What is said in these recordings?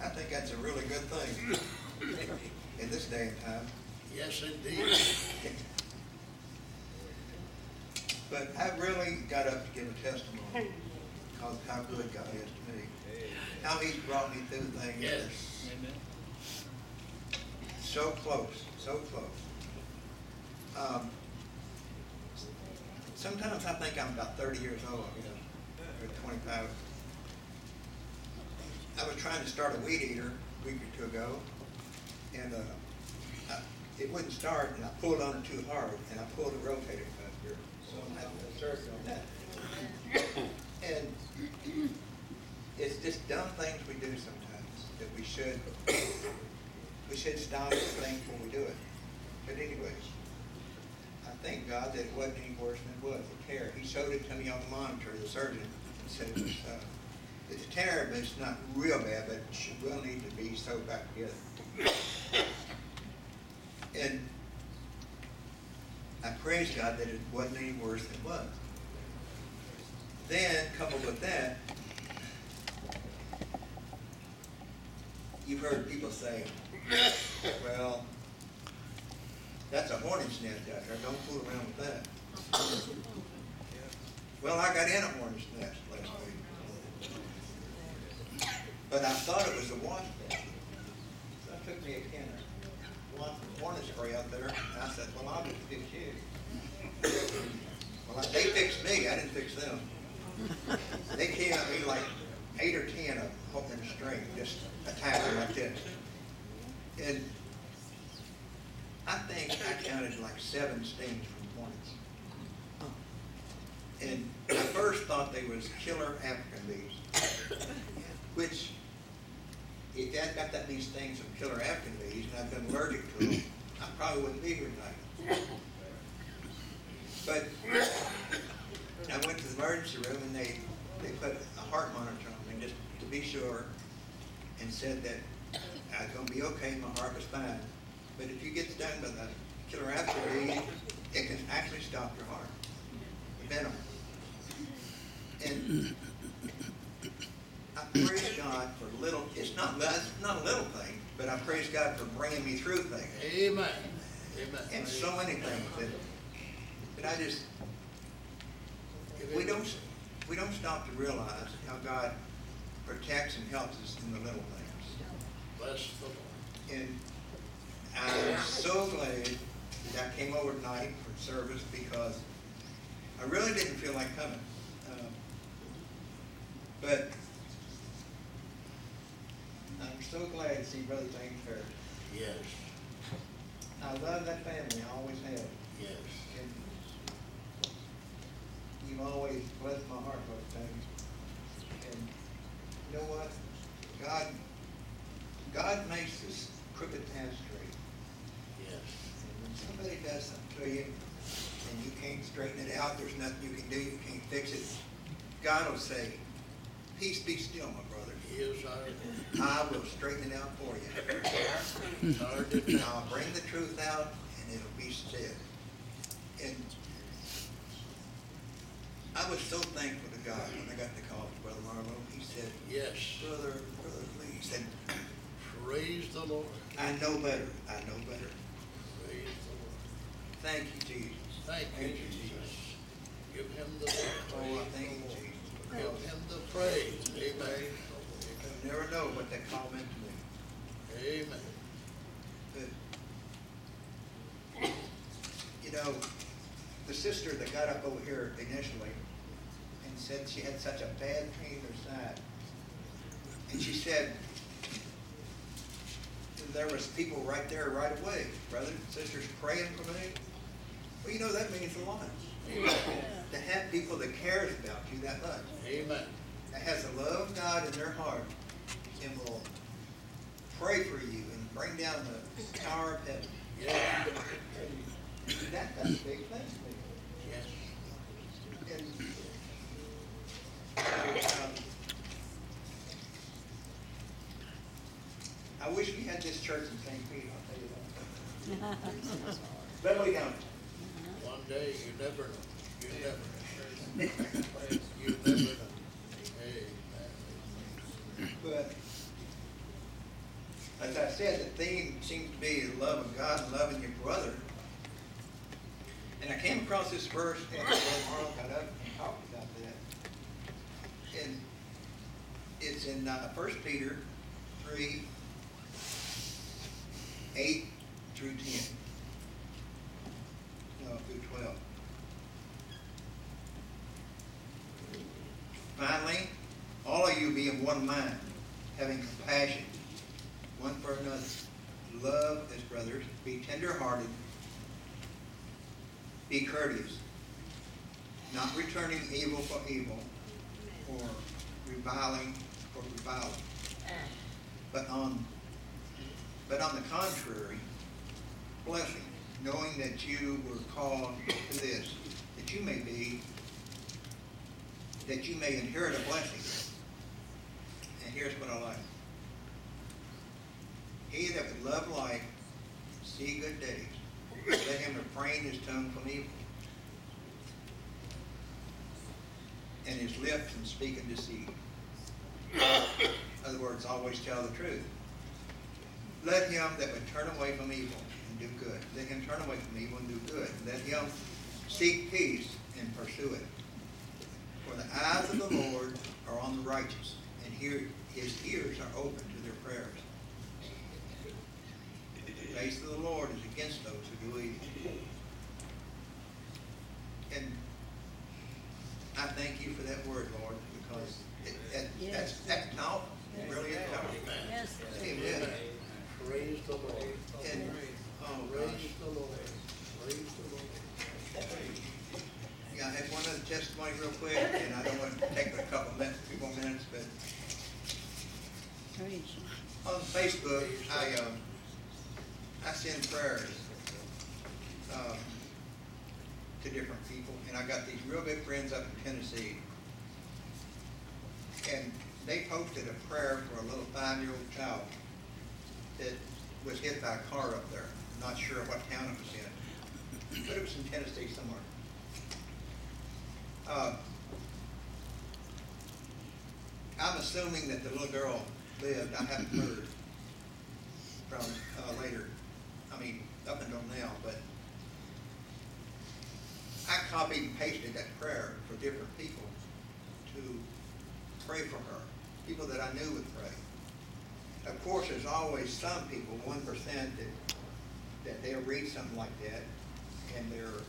I think that's a really good thing in this day and time. Yes, indeed. But I really got up to give a testimony because how good God is to me. How He's brought me through things. Yes. Amen. So close, so close. Sometimes I think I'm about 30 years old, or 25. I was trying to start a weed eater a week or two ago, and it wouldn't start, and I pulled on it too hard, and I pulled the rotator cuff here, so I'm having a surgery on that. And it's just dumb things we do sometimes that we should stop and think before we do it. But anyways, I thank God that it wasn't any worse than it was, a tear. He showed it to me on the monitor, the surgeon, and said it was, it's a tear, but it's not real bad, but it will need to be sewed back together. And I praise God that it wasn't any worse than it was. Then, coupled with that, you've heard people say, well, that's a hornet's nest out there. Don't fool around with that. Well, I got in a hornet's nest last week. But I thought it was a wasp nest. So I took me a can of hornet spray out there, and I said, well, I'll just fix you. Well, they fixed me. I didn't fix them. They came at me like 8 or 10 of them in a string, just attacking like this. And I think I counted like 7 stings from hornets. And I first thought they was killer African bees, which if I'd got that many stings from killer African bees and I'd been allergic to them, I probably wouldn't be here tonight. But I went to the emergency room and they put a heart monitor on me just to be sure, and said that I was going to be okay, my heart was fine. But if you get stung by the killer African bee, it can actually stop your heart, the venom. And I praise God for little, it's not a little thing, but I praise God for bringing me through things. Amen. Amen. And so many things that I just, we don't stop to realize how God protects and helps us in the little things. Bless the Lord. And I'm so glad that I came over tonight for service because I really didn't feel like coming. But I'm so glad to see Brother James Parrish. Yes. I love that family. I always have. Yes. And you've always blessed my heart, Brother James. And you know what? God makes this crooked path straight. Yes. And when somebody does something to you and you can't straighten it out, there's nothing you can do, you can't fix it, God will say, peace be still, my brother. He is our I will straighten it out for you. I'll bring the truth out and it'll be said. And I was so thankful to God when I got the call from Brother Marlowe. He said, yes. Brother Lee, he said, Praise the Lord. I know better. I know better. Praise the Lord. Thank you, Jesus. Thank you, Jesus. Give him the Oh, I thank you, Jesus. Give him the praise. Amen. You never know what that call meant to me. Amen. But, you know, the sister that got up over here initially and said she had such a bad pain in her side, and she said there was people right there right away, brothers and sisters praying for me. Well, you know, that means a lot. To have people that cares about you that much. Amen. That has the love of God in their heart and will pray for you and bring down the power of heaven. Yeah. That's a big thing to me. Yes. And I wish we had this church in St. Pete, I'll tell you that. But we don't. One day, you never know. You never know. You never know. Amen. But as I said, the theme seems to be the love of God and loving your brother. And I came across this verse, and Marlon got up and talked about that. And it's in 1 Peter 3, 8 through 10. No, through 12. Finally, all of you be of one mind, having compassion one for another. Love as brothers. Be tender-hearted. Be courteous, not returning evil for evil, or reviling for reviling. But on the contrary, blessing, knowing that you were called to this, that you may inherit a blessing. And here's what I like. He that would love life, see good days, let him refrain his tongue from evil, and his lips from speaking deceit. In other words, always tell the truth. Let him that would turn away from evil and do good. Let him turn away from evil and do good. Let him seek peace and pursue it. For the eyes of the Lord are on the righteous, and his ears are open to their prayers. The face of the Lord is against those who do evil. And I thank you for that word, Lord, because that's powerful. It really is powerful. Yes. Amen. Praise the Lord. And, oh, Praise gosh. the Lord. Praise the Lord. Yeah, I had one other testimony real quick, and I don't want to take a few more minutes, but on Facebook, I send prayers to different people, and I got these real good friends up in Tennessee, and they posted a prayer for a little 5-year-old child that was hit by a car up there. I'm not sure what town it was in, but it was in Tennessee somewhere. I'm assuming that the little girl lived. I haven't heard from up until now, but I copied and pasted that prayer for different people to pray for her, people that I knew would pray. Of course, there's always some people, 1%, that they'll read something like that and they're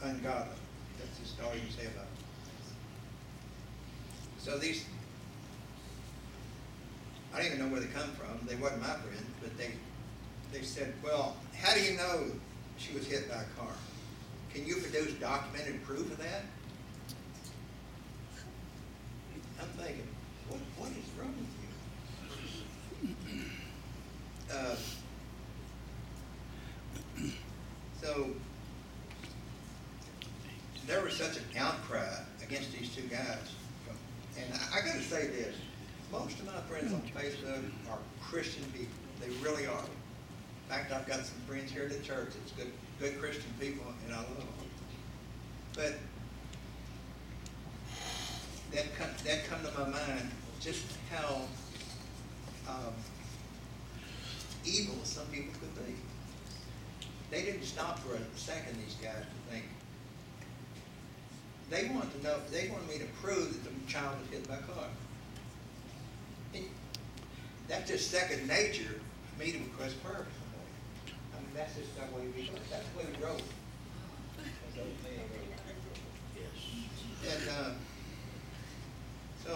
ungodly. That's just all you can say about it. So these, I don't even know where they come from. They wasn't my friends, but they said, well, how do you know she was hit by a car? Can you produce documented proof of that? I'm thinking, what is wrong with you? So there was such an outcry against these two guys. And I got to say this, most of my friends on Facebook are Christian people. They really are. In fact, I've got some friends here at the church that's good Christian people, and I love them. But that come to my mind just how evil some people could be. They didn't stop for a second, these guys, to think. They wanted to know, they wanted me to prove that the child was hit by a car. And that's just second nature for me to request prayer for somebody. I mean, that's just the way we, that's the way we roll. And so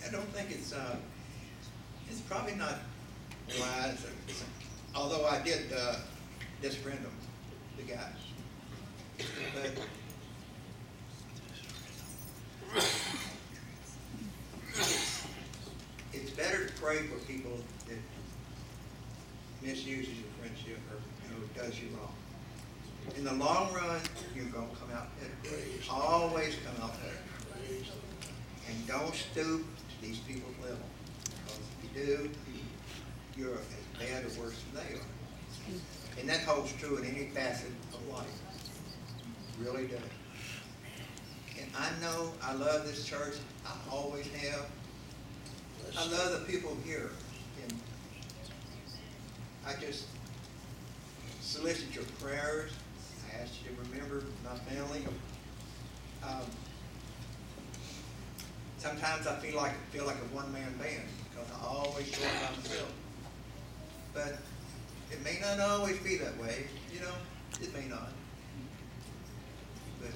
I don't think it's probably not wise. Although I did disfriend them, the guys. But it's better to pray for people that misuses your friendship or does you wrong. In the long run, you're going to come out better. Always come out better. And don't stoop to these people's level. Because if you do, you're as bad or worse than they are. And that holds true in any facet of life. It really does. And I know I love this church. I always have. I love the people here, and I just solicit your prayers. I ask you to remember my family. Sometimes I feel like a one-man band because I always go by myself. But it may not always be that way, you know. It may not. But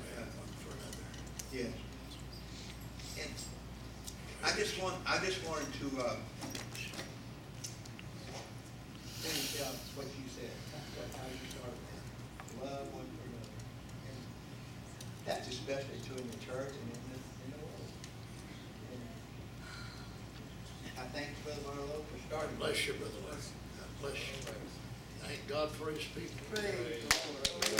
yeah. And I just wanted to finish out what you said. How you started. Love one for another. And that's especially true in the church and in the world. And I thank Brother Marlowe for starting. Bless you, Brother Larry. God bless you. Thank God for his people. Praise the Lord.